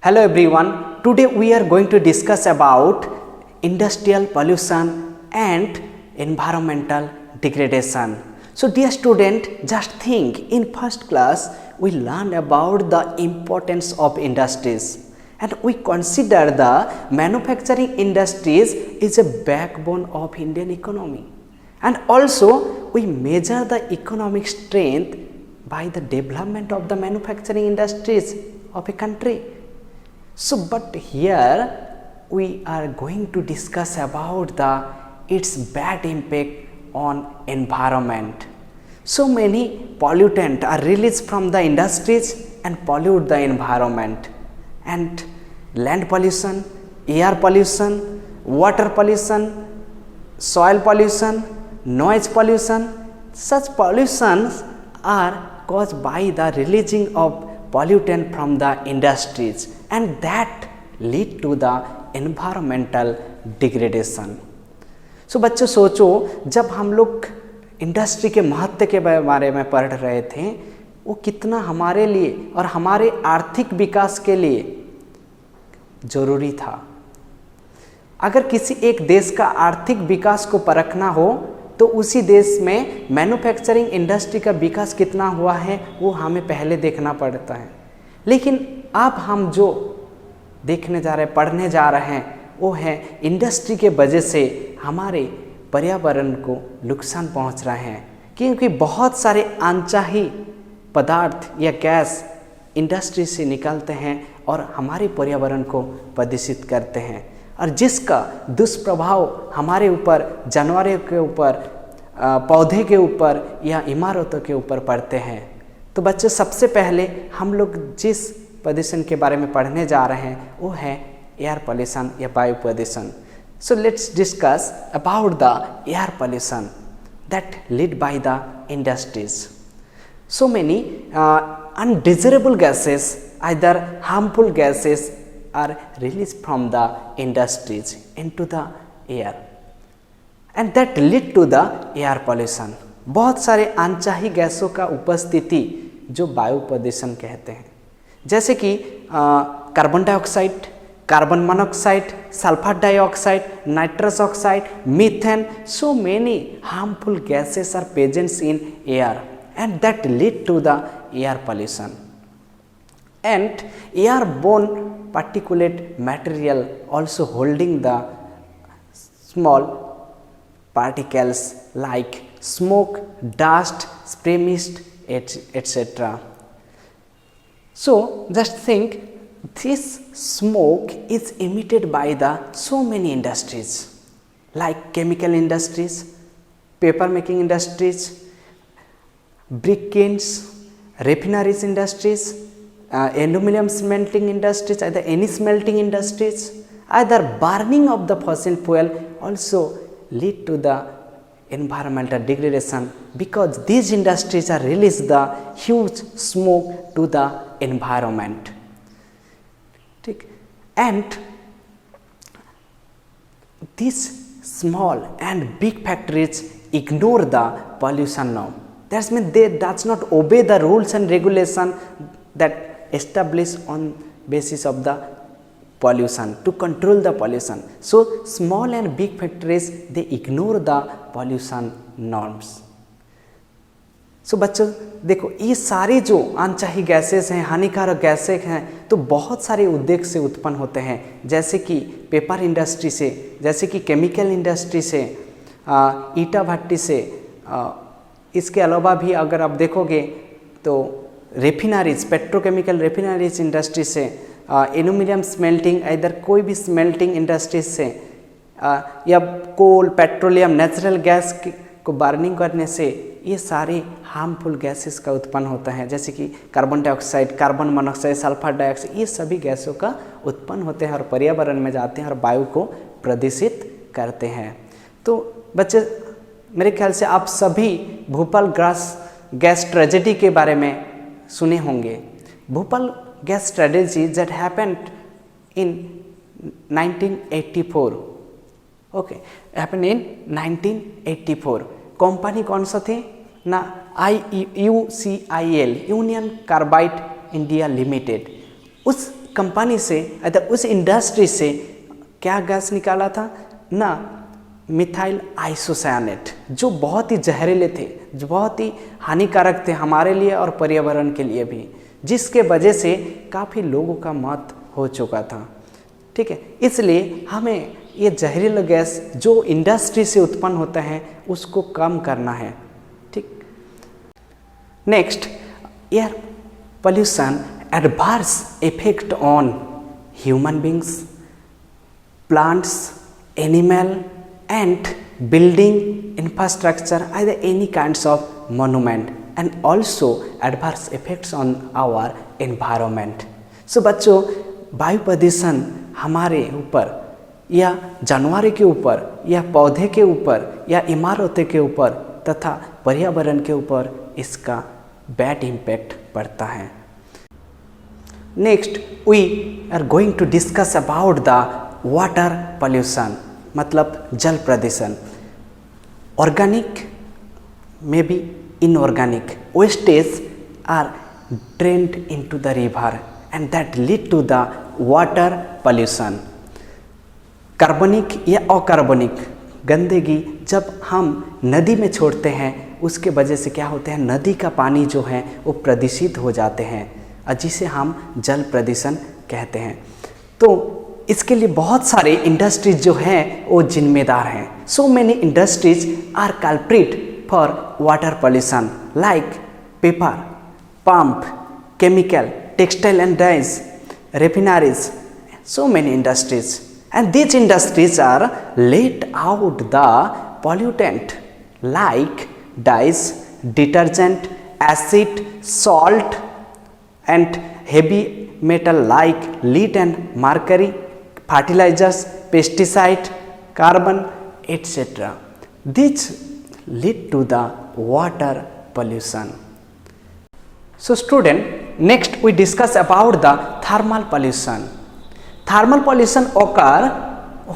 Hello everyone, today we are going to discuss about industrial pollution and environmental degradation. So dear student, just think, in first class we learned about the importance of industries and we consider the manufacturing industries is a backbone of Indian economy, and also we measure the economic strength by the development of the manufacturing industries of a country. So, but here we are going to discuss about its bad impact on environment. So many pollutants are released from the industries and pollute the environment, and land pollution, air pollution, water pollution, soil pollution, noise pollution. Such pollutions are caused by the releasing of pollutant from the industries, and that lead to the environmental degradation. So बच्चों सोचो, जब हम लोग industry के महत्व के बारे में पढ़ रहे थे, वो कितना हमारे लिए और हमारे आर्थिक विकास के लिए जरूरी था। अगर किसी एक देश का आर्थिक विकास को परखना हो तो उसी देश में मैन्युफैक्चरिंग इंडस्ट्री का विकास कितना हुआ है वो हमें पहले देखना पड़ता है। लेकिन अब हम जो देखने जा रहे हैं, पढ़ने जा रहे हैं, वो है इंडस्ट्री के वजह से हमारे पर्यावरण को नुकसान पहुंच रहे हैं, क्योंकि बहुत सारे अनचाही पदार्थ या गैस इंडस्ट्री से निकलते हैं और हमारे पर्यावरण को प्रदूषित करते हैं, और जिसका दुष्प्रभाव हमारे ऊपर, जानवरों के ऊपर, पौधे के ऊपर या इमारतों के ऊपर पड़ते हैं। तो बच्चों, सबसे पहले हम लोग जिस प्रदूषण के बारे में पढ़ने जा रहे हैं वो है एयर पोल्यूशन या वायु प्रदूषण। So let's discuss about the air pollution that lead by the industries. So many undesirable gases, either harmful gases, are released from the industries into the air, and that lead to the air pollution. बहुत सारे अनचाही गैसों का उपस्थिति जो वायु प्रदूषण कहते हैं, जैसे कि carbon dioxide, carbon monoxide, sulphur dioxide, nitrous oxide, methane. So many harmful gases are present in air, and that lead to the air pollution. And airborne particulate material also holding the small particles like smoke, dust, spray mist, etc. So just think, this smoke is emitted by the so many industries like chemical industries, paper making industries, brick kilns, refineries industries, aluminum smelting industries, either any smelting industries, either burning of the fossil fuel also lead to the environmental degradation, because these industries are release the huge smoke to the environment. ठीक, and these small and big factories ignore the pollution norm. That means they does not obey the rules and regulation that established on basis of the pollution to control the pollution. So small and big factories, they ignore the pollution norms. So बच्चों देखो, ये सारे जो अनचाही gases हैं, हानिकारक gases हैं, तो बहुत सारे उद्योग से उत्पन्न होते हैं, जैसे कि पेपर इंडस्ट्री से, जैसे कि केमिकल इंडस्ट्री से, ईटा भट्टी से, इसके अलावा भी अगर आप देखोगे तो रेफिनरीज, पेट्रोकेमिकल रेफिनरीज इंडस्ट्री से, एल्यूमिनियम स्मेल्टिंग, इधर कोई भी स्मेल्टिंग इंडस्ट्रीज से, या कोल, पेट्रोलियम, नेचुरल गैस को बर्निंग करने से ये सारे हार्मफुल गैसेस का उत्पन्न होता है, जैसे कि carbon dioxide, carbon monoxide, sulphur dioxide, ये सभी गैसों का उत्पन्न होते हैं और पर्यावरण में जाते हैं और वायु को प्रदूषित करते हैं। तो बच्चे, मेरे ख्याल से आप सभी भोपाल गैस ट्रेजेडी के बारे में सुने होंगे। Bhopal gas tragedy that happened in 1984, okay, happened in 1984। Company कौन सा थे ना, UCIL, union carbide India limited. उस कंपनी से अर्थात उस इंडस्ट्री से क्या गैस निकाला था ना, मिथाइल आइसोसायनेट, जो बहुत ही जहरीले थे, जो बहुत ही हानिकारक थे हमारे लिए और पर्यावरण के लिए भी, जिसके वजह से काफ़ी लोगों का मौत हो चुका था। ठीक है, इसलिए हमें ये जहरीला गैस जो इंडस्ट्री से उत्पन्न होता है उसको कम करना है। ठीक, next, air pollution adverse effect on human beings, plants, animal and building infrastructure, either any kinds of monument, and also adverse effects on our environment. So बच्चों, वायु प्रदूषण हमारे ऊपर या जानवरों के ऊपर या पौधे के ऊपर या इमारतों के ऊपर तथा पर्यावरण के ऊपर इसका बैड इम्पैक्ट पड़ता है। Next we are going to discuss about the water pollution, मतलब जल प्रदूषण। ऑर्गेनिक में भी inorganic wastage are drained into the river and that lead to the water pollution. कार्बनिक या अकार्बनिक गंदगी जब हम नदी में छोड़ते हैं उसके वजह से क्या होते हैं, नदी का पानी जो है वो प्रदूषित हो जाते हैं, जिसे हम जल प्रदूषण कहते हैं। तो इसके लिए बहुत सारे इंडस्ट्रीज जो हैं वो जिम्मेदार हैं। So many industries are culprit for water pollution like paper, pump, chemical, textile and dyes, refineries, so many industries, and these industries are let out the pollutant like dyes, detergent, acid, salt and heavy metal like lead and mercury, fertilizers, pesticide, carbon, etc. These lead to the water pollution. So student, next we discuss about the thermal pollution. Thermal pollution occur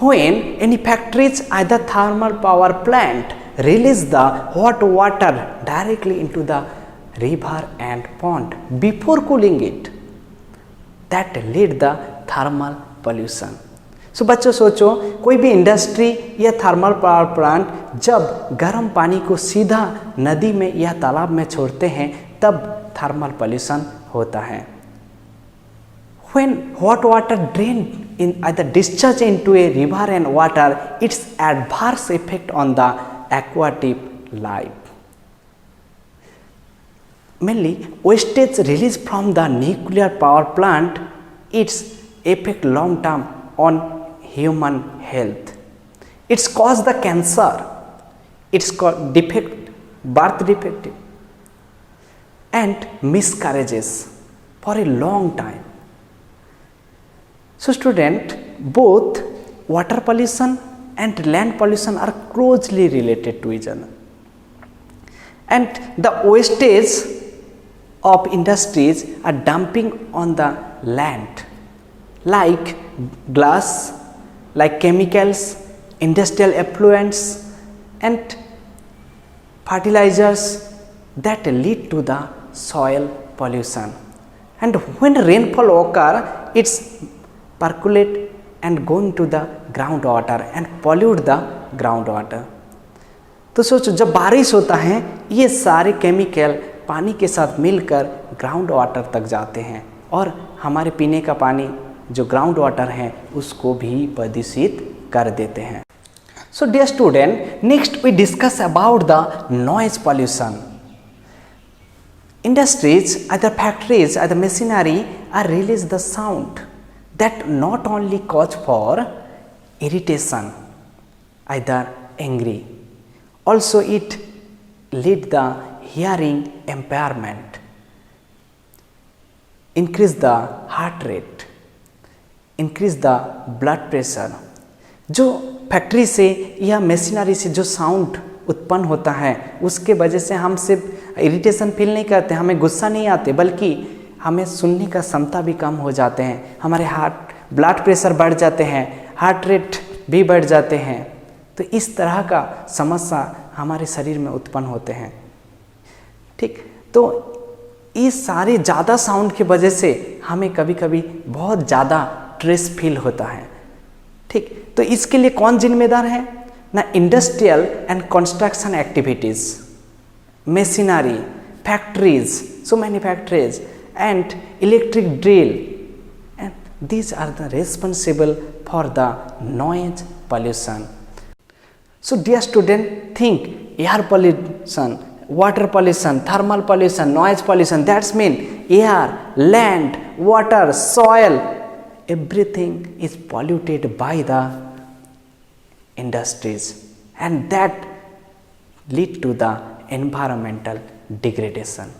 when any factories, either thermal power plant, release the hot water directly into the river and pond before cooling it. That lead the thermal pollution. So बच्चों सोचो, कोई भी industry या thermal power plant जब गर्म पानी को सीधा नदी में या तालाब में छोड़ते हैं तब थर्मल पोल्यूशन होता है. When hot water drained in either discharge into a river and water, its adverse effect on the aquatic life. Mainly wastage released from the nuclear power plant, its effect long term on human health. It's cause the cancer, it's called defect, birth defect and miscarriages for a long time. So student, both water pollution and land pollution are closely related to each other, and the wastage of industries are dumping on the land like glass, like chemicals, industrial effluents and fertilizers that lead to the soil pollution. And when rainfall occur, it's percolate and go into the groundwater and pollute the groundwater. तो सोचो, जब बारिश होता है ये सारे chemical पानी के साथ मिलकर ग्राउंड वाटर तक जाते हैं और हमारे पीने का पानी जो ग्राउंड वाटर है उसको भी प्रदूषित कर देते हैं. So dear student, next we discuss about the noise pollution. Industries, either factories, either machinery are release the sound that not only cause for irritation, either angry, also it lead the hearing impairment, increase the heart rate, increase the blood pressure. जो factory से या machinery से जो sound उत्पन्न होता है उसके वजह से हम सिर्फ इरिटेशन फील नहीं करते, हमें गुस्सा नहीं आते, बल्कि हमें सुनने का क्षमता भी कम हो जाते हैं, हमारे हार्ट ब्लड प्रेशर बढ़ जाते हैं, हार्ट रेट भी बढ़ जाते हैं. तो इस तरह का समस्या हमारे शरीर में उत्पन्न होते हैं. ठीक, तो इस सारे ज़्यादा साउंड की वजह से हमें कभी कभी बहुत ज़्यादा स्ट्रेस फील होता है। ठीक, तो इसके लिए कौन जिम्मेदार है ना? Industrial and construction activities, machinery, factories, so many factories and electric drill, and these are the responsible for the noise pollution. So dear student, think air pollution, water pollution, thermal pollution, noise pollution, that's mean air, land, water, soil, everything is polluted by the industries, and that lead to the environmental degradation.